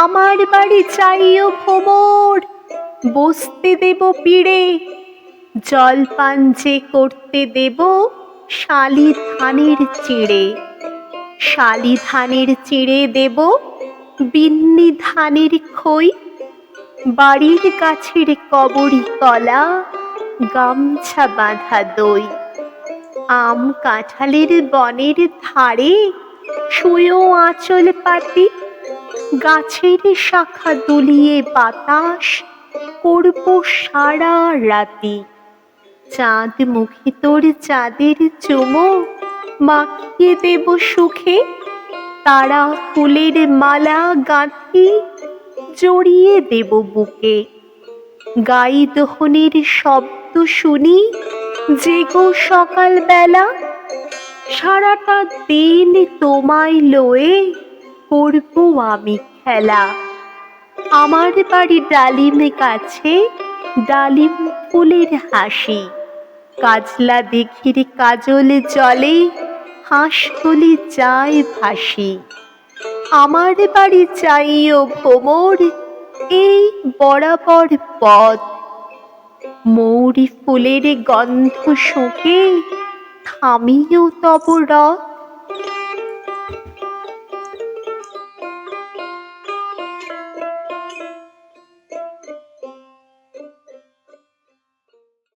আমার বাড়ি চাইও ভোমর, বসতে দেব পিড়ে, জলপান যে করতে দেব শালি ধানের চিড়ে। শালি ধানের চিড়ে দেব, বিন্নি ধানের খই, বাড়ির গাছের কবরি কলা, গামছা বাঁধা দই। আম কাঁঠালের বনের ধারে শুয়েও আঁচল পাতি, গাছের শাখা দুলিয়ে বাতাস করব সারা রাতি। চাঁদ মুখে তোর চাঁদের চুমো মাখিয়ে দেব সুখে, তারা ফুলের মালা গাঁথি জড়িয়ে দেব বুকে। গাই দোহনের শব্দ শুনি জেগো সকাল বেলা, সারাটা দিন তোমায় লয়ে করব আমি খেলা। আমার বাড়ি ডালিম গাছে, ডালিম ফুলের হাসি, কাজলা দিঘির কাজল জলে হাঁসগুলি যায় ভাসি। আমার বাড়ি চাইও ভোমর, এই বরাবর পথ, মৌরি ফুলের গন্ধ শুঁকে থামিও তব রথ।